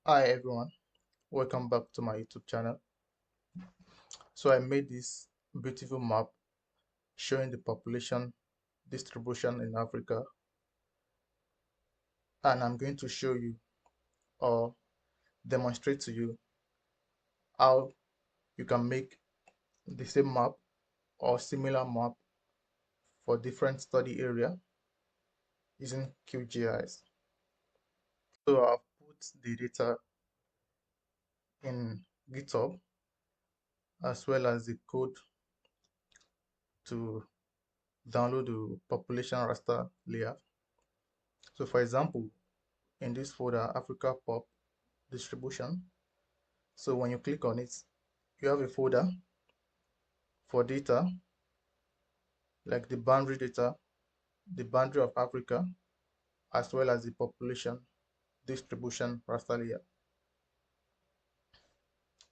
Hi everyone, welcome back to my YouTube channel. So I made this beautiful map showing the population distribution in Africa, and I'm going to show you or demonstrate to you how you can make the same map or similar map for different study area using QGIS. So I've put the data in GitHub as well as the code to download the population raster layer. So for example, in this folder, Africa Pop distribution. So when you click on it, you have a folder for data like the boundary data, the boundary of Africa, as well as the population distribution raster layer.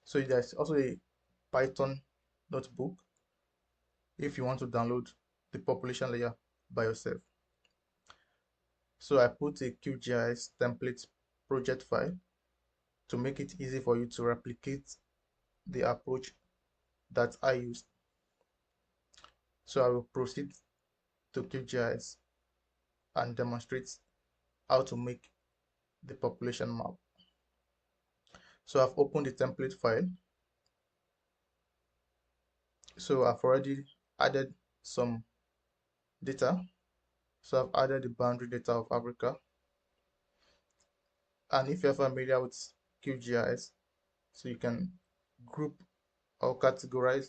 So there's also a Python notebook if you want to download the population layer by yourself. So I put a QGIS template project file to make it easy for you to replicate the approach that I used. So I will proceed to QGIS and demonstrate how to make the population map. So I've opened the template file. So I've already added some data. So I've added the boundary data of Africa. And if you're familiar with QGIS, so you can group or categorize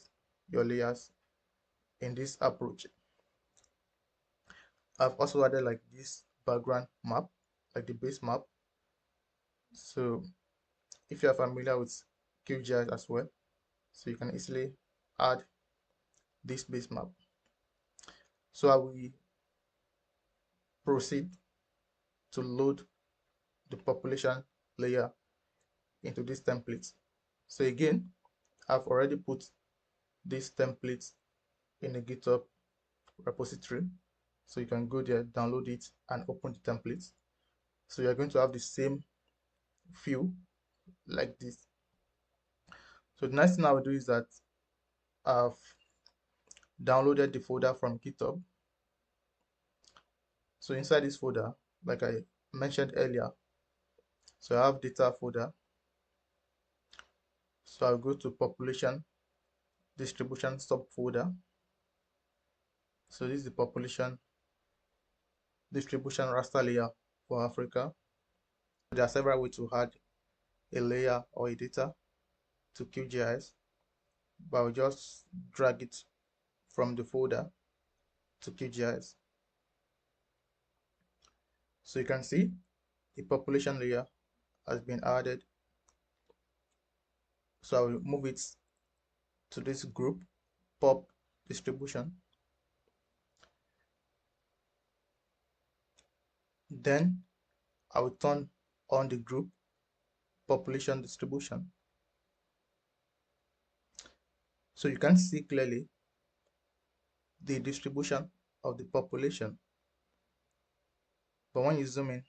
your layers in this approach. I've also added like this background map, like the base map. So if you're familiar with QGIS as well, so you can easily add this base map. So I will proceed to load the population layer into this template. So again, I've already put this template in the GitHub repository. So you can go there, download it, and open the template. So you're going to have the same view like this. So the next thing I will do is that I've downloaded the folder from GitHub. So inside this folder, like I mentioned earlier, so I have data folder. So I'll go to population distribution subfolder. So this is the population distribution raster layer for Africa. There are several ways to add a layer or a data to QGIS, but I'll just drag it from the folder to QGIS. So you can see the population layer has been added. So I will move it to this group, pop distribution. Then I will turn on the group population distribution. So you can see clearly the distribution of the population. But when you zoom in,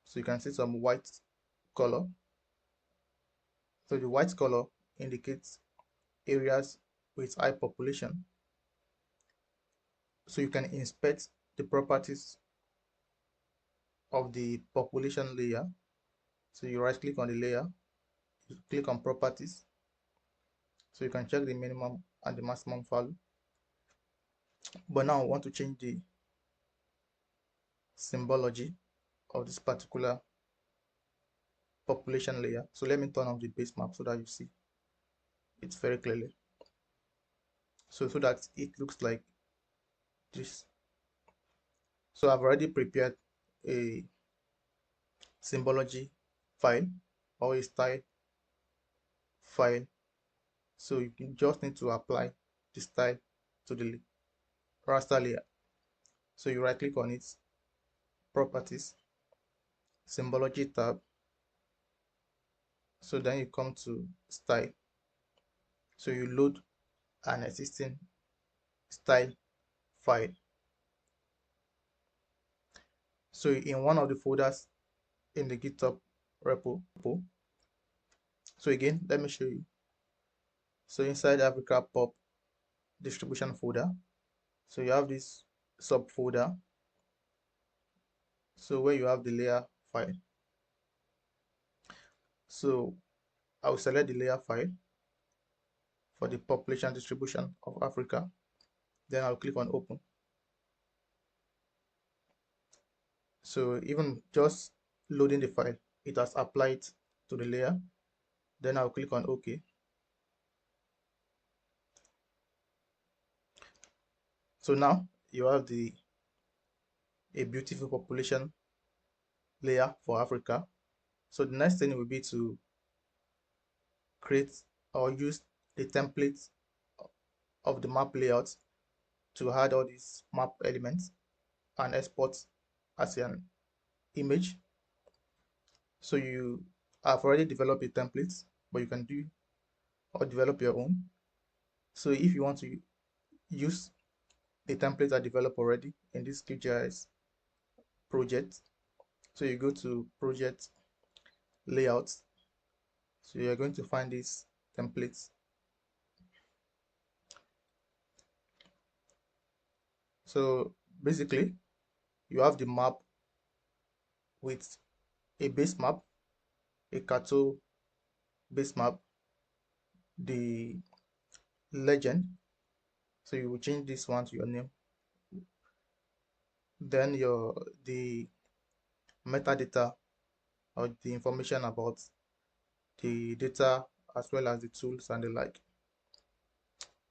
so you can see some white color. So the white color indicates areas with high population. So you can inspect the properties of the population layer. So you right click on the layer, you click on properties. So you can check the minimum and the maximum value. But now I want to change the symbology of this particular population layer. So let me turn off the base map so that you see it very clearly. So that it looks like this. So I've already prepared a symbology file or a style file. So you can just need to apply the style to the raster layer. So you right click on it, properties, symbology tab. So then you come to style. So you load an existing style file. So in one of the folders in the GitHub repo. So again, let me show you. So inside Africa pop distribution folder, so you have this subfolder, so where you have the layer file. So I will select the layer file for the population distribution of Africa. Then I'll click on open. So even just loading the file, it has applied to the layer. Then I'll click on OK. So now you have a beautiful population layer for Africa. So the next thing will be to create or use the template of the map layout to add all these map elements and export as an image. So you have already developed a template, but you can do or develop your own. So if you want to use a template I developed already in this QGIS project, so you go to project layouts. So you're going to find these templates. So basically, you have the map with a base map, a cartoon base map, the legend. So you will change this one to your name. Then the metadata or the information about the data as well as the tools and the like.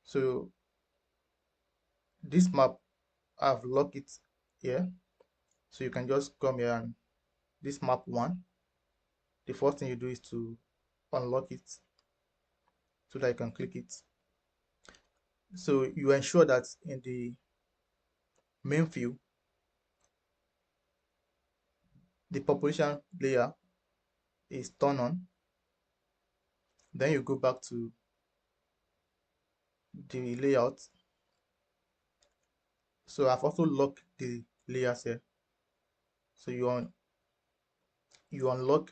So this map, I've locked it here. So you can just come here and this map one. The first thing you do is to unlock it so that you can click it. So you ensure that in the main view, the population layer is turned on. Then you go back to the layout. So I've also locked the layers here. So you unlock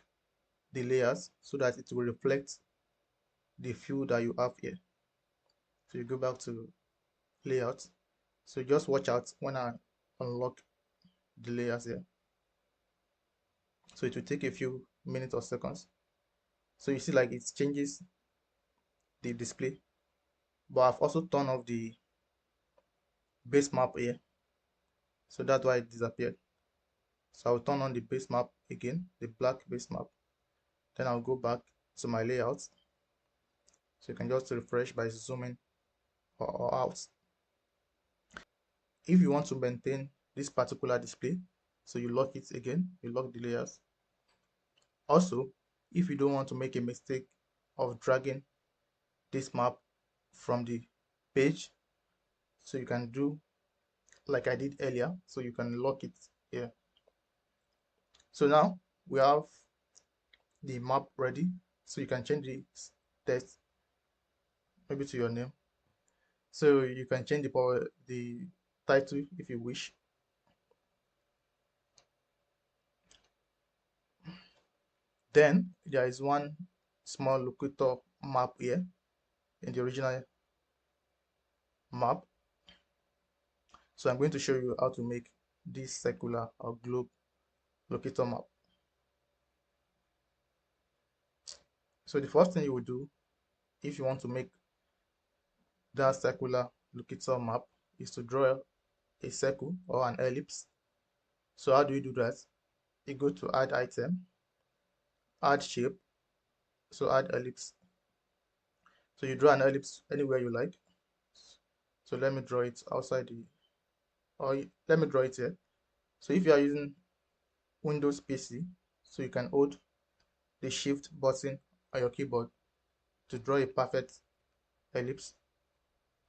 the layers so that it will reflect the view that you have here. So you go back to layout. So just watch out when I unlock the layers here. So it will take a few minutes or seconds. So you see like it changes the display. But I've also turned off the base map here. So that's why it disappeared. So I'll turn on the base map again, the black base map. Then I'll go back to my layout. So you can just refresh by zooming or out. If you want to maintain this particular display, so you lock it again, you lock the layers. Also, if you don't want to make a mistake of dragging this map from the page, so you can do like I did earlier, so you can lock it here. So now we have the map ready, so you can change the text maybe to your name. So you can change the title if you wish. Then there is one small locator map here in the original map. So I'm going to show you how to make this circular or globe locator map. So the first thing you will do if you want to make that circular locator map is to draw a circle or an ellipse. So how do you do that? You go to add item, add shape, so add ellipse. So you draw an ellipse anywhere you like. So let me draw it outside let me draw it here. So if you are using Windows PC, so you can hold the shift button on your keyboard to draw a perfect ellipse.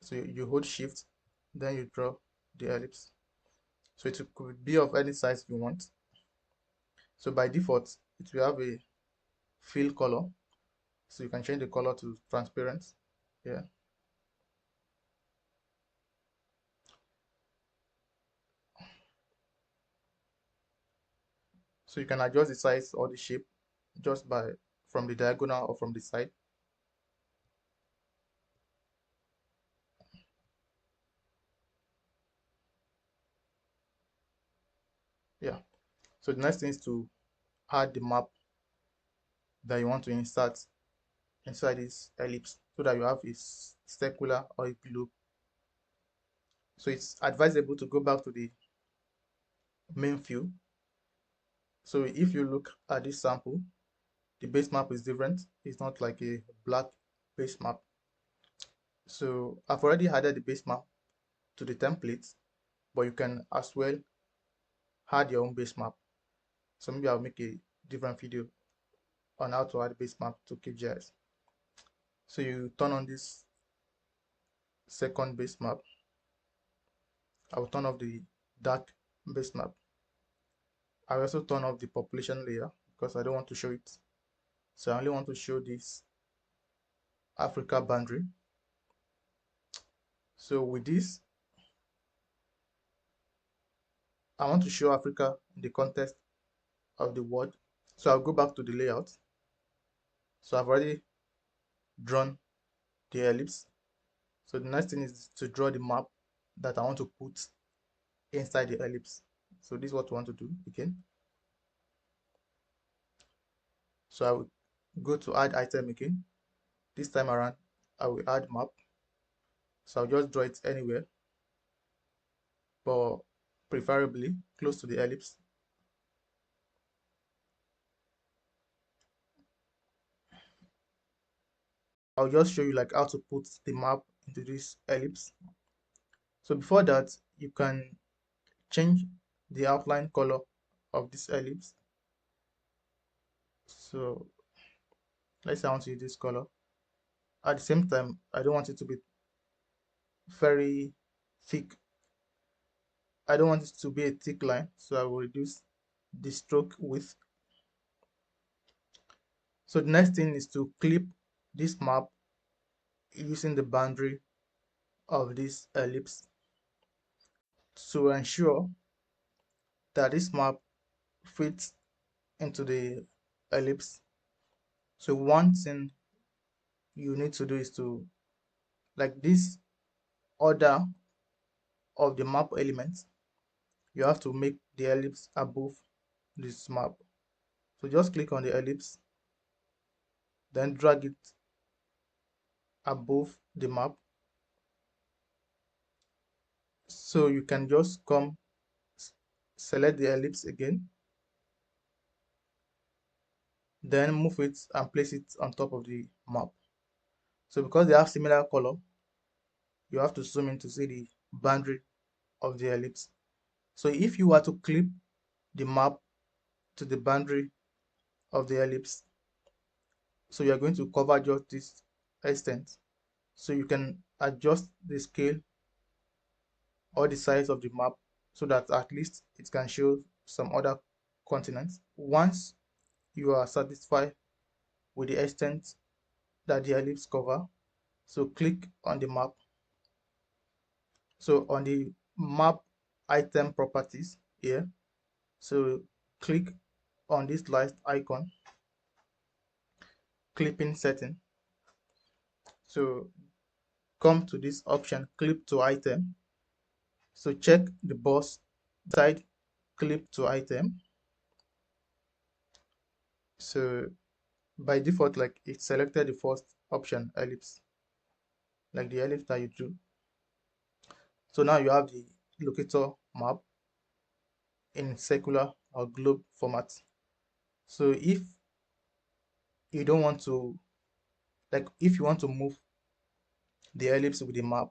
So you hold shift, then you draw the ellipse. So it could be of any size you want. So by default, it will have a fill color. So you can change the color to transparent. Yeah. So you can adjust the size or the shape just by from the diagonal or from the side. Yeah. So the next thing is to add the map that you want to insert inside this ellipse so that you have a circular or a globe. So it's advisable to go back to the main view. So if you look at this sample, the base map is different. It's not like a black base map. So I've already added the base map to the template, but you can as well add your own base map. So maybe I'll make a different video on how to add base map to QGIS. So you turn on this second base map. I will turn off the dark base map. I will also turn off the population layer because I don't want to show it. So I only want to show this Africa boundary. So with this, I want to show Africa in the context of the world. So I'll go back to the layout. So I've already drawn the ellipse. So the next thing is to draw the map that I want to put inside the ellipse. So this is what we want to do again. So I will go to add item again. This time around, I will add map. So I'll just draw it anywhere, but preferably close to the ellipse. I'll just show you like how to put the map into this ellipse. So before that, you can change the outline color of this ellipse. So let's say I want to use this color. At the same time, I don't want it to be very thick. I don't want it to be a thick line, so I will reduce the stroke width. So the next thing is to clip this map using the boundary of this ellipse to ensure that this map fits into the ellipse. So one thing you need to do is to, like this order of the map elements, you have to make the ellipse above this map. So just click on the ellipse, then drag it above the map. So you can just come select the ellipse again, then move it and place it on top of the map. So because they have similar color, you have to zoom in to see the boundary of the ellipse. So if you were to clip the map to the boundary of the ellipse, so you are going to cover just this extent. So you can adjust the scale or the size of the map so that at least it can show some other continents. Once you are satisfied with the extent that the ellipse cover, so click on the map. So on the map item properties here, so click on this last icon, clipping setting. So come to this option, clip to item. So check the box side, clip to item. So by default, like it selected the first option, ellipse, like the ellipse that you drew. So now you have the locator map in circular or globe format. So if you don't want to, like if you want to move the ellipse with the map,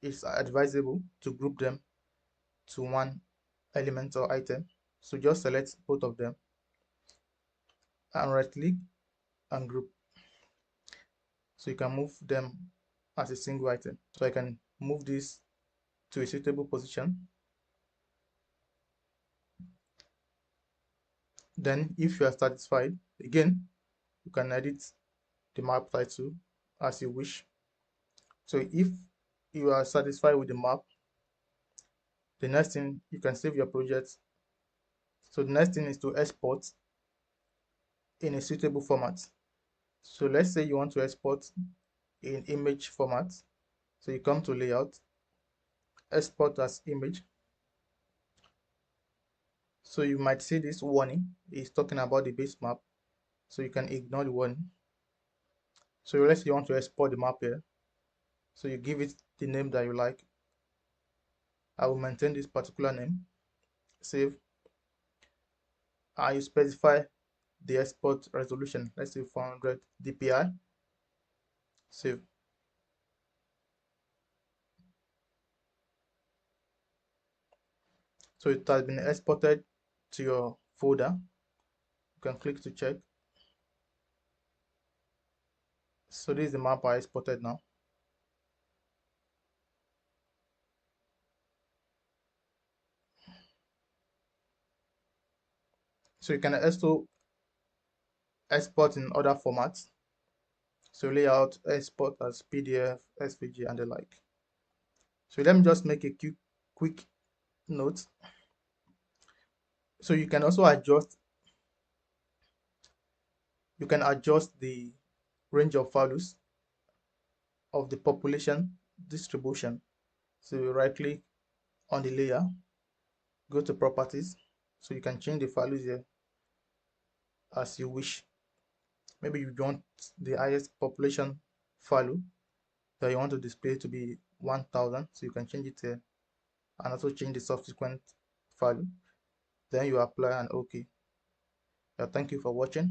it's advisable to group them to one element or item. So just select both of them and right click and group. So you can move them as a single item. So I can move this to a suitable position. Then if you are satisfied, again, you can edit the map title as you wish. So if you are satisfied with the map, the next thing, you can save your project. So the next thing is to export in a suitable format. So let's say you want to export in image format. So you come to layout, export as image. So you might see this warning is talking about the base map. So you can ignore the warning. So let's say you want to export the map here. So you give it the name that you like. I will maintain this particular name. Save. And you specify the export resolution. Let's say 400 dpi. Save. So it has been exported to your folder. You can click to check. So this is the map I exported now. So you can also export in other formats. So layout, export as PDF, SVG, and the like. So let me just make a quick note. So you can also adjust, the range of values of the population distribution. So you right click on the layer, go to properties. So you can change the values here as you wish. Maybe you want the highest population value that you want to display to be 1000, so you can change it here and also change the subsequent value. Then you apply and OK. Thank you for watching.